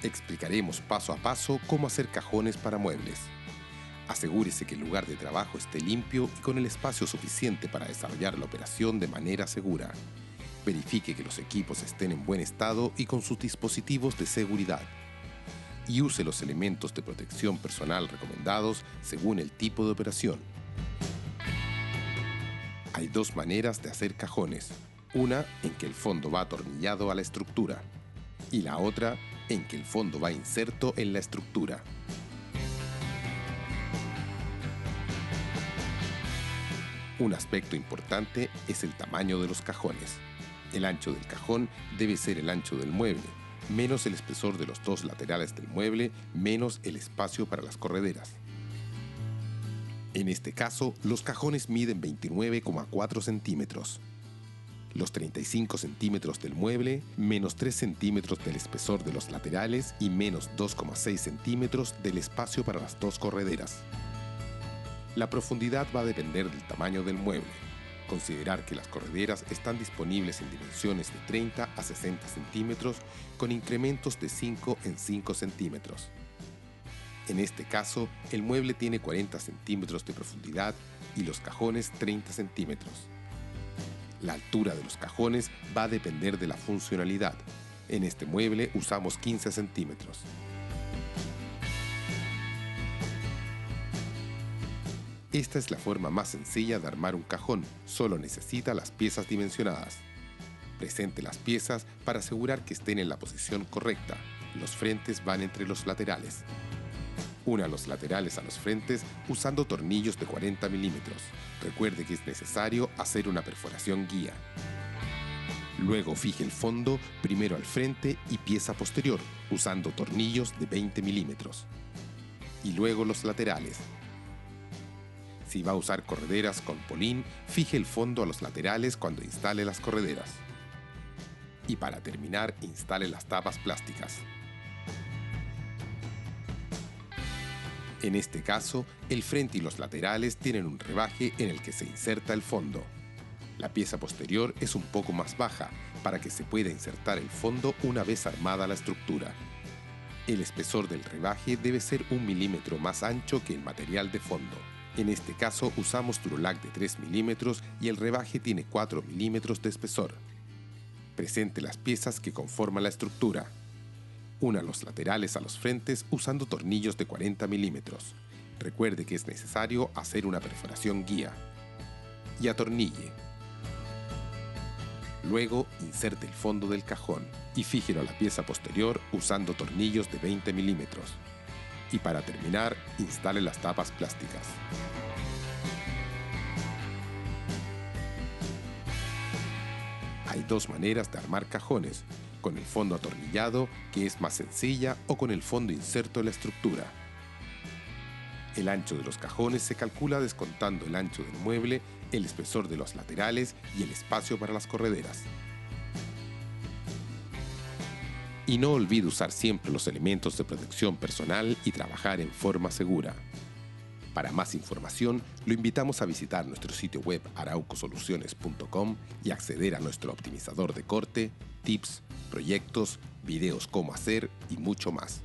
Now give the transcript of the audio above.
Explicaremos paso a paso cómo hacer cajones para muebles. Asegúrese que el lugar de trabajo esté limpio y con el espacio suficiente para desarrollar la operación de manera segura. Verifique que los equipos estén en buen estado y con sus dispositivos de seguridad. Y use los elementos de protección personal recomendados según el tipo de operación. Hay dos maneras de hacer cajones. Una en que el fondo va atornillado a la estructura y la otra en que el fondo va inserto en la estructura. Un aspecto importante es el tamaño de los cajones. El ancho del cajón debe ser el ancho del mueble, menos el espesor de los dos laterales del mueble, menos el espacio para las correderas. En este caso, los cajones miden 29,4 centímetros. Los 35 centímetros del mueble, menos 3 centímetros del espesor de los laterales y menos 2,6 centímetros del espacio para las dos correderas. La profundidad va a depender del tamaño del mueble. Considerar que las correderas están disponibles en dimensiones de 30 a 60 centímetros con incrementos de 5 en 5 centímetros. En este caso, el mueble tiene 40 centímetros de profundidad y los cajones 30 centímetros. La altura de los cajones va a depender de la funcionalidad. En este mueble usamos 15 centímetros. Esta es la forma más sencilla de armar un cajón, solo necesita las piezas dimensionadas. Presente las piezas para asegurar que estén en la posición correcta. Los frentes van entre los laterales. Una los laterales a los frentes usando tornillos de 40 milímetros. Recuerde que es necesario hacer una perforación guía. Luego fije el fondo primero al frente y pieza posterior usando tornillos de 20 milímetros. Y luego los laterales. Si va a usar correderas con polín, fije el fondo a los laterales cuando instale las correderas. Y para terminar, instale las tapas plásticas. En este caso, el frente y los laterales tienen un rebaje en el que se inserta el fondo. La pieza posterior es un poco más baja para que se pueda insertar el fondo una vez armada la estructura. El espesor del rebaje debe ser 1 milímetro más ancho que el material de fondo. En este caso usamos Durolac de 3 milímetros y el rebaje tiene 4 milímetros de espesor. Presente las piezas que conforman la estructura. Una los laterales a los frentes usando tornillos de 40 milímetros. Recuerde que es necesario hacer una perforación guía. Y atornille. Luego inserte el fondo del cajón y fíjelo a la pieza posterior usando tornillos de 20 milímetros. Y para terminar, instale las tapas plásticas. Hay dos maneras de armar cajones, con el fondo atornillado, que es más sencilla, o con el fondo inserto en la estructura. El ancho de los cajones se calcula descontando el ancho del mueble, el espesor de los laterales y el espacio para las correderas. Y no olvide usar siempre los elementos de protección personal y trabajar en forma segura. Para más información, lo invitamos a visitar nuestro sitio web araucosoluciones.com y acceder a nuestro optimizador de corte, tips, proyectos, videos cómo hacer y mucho más.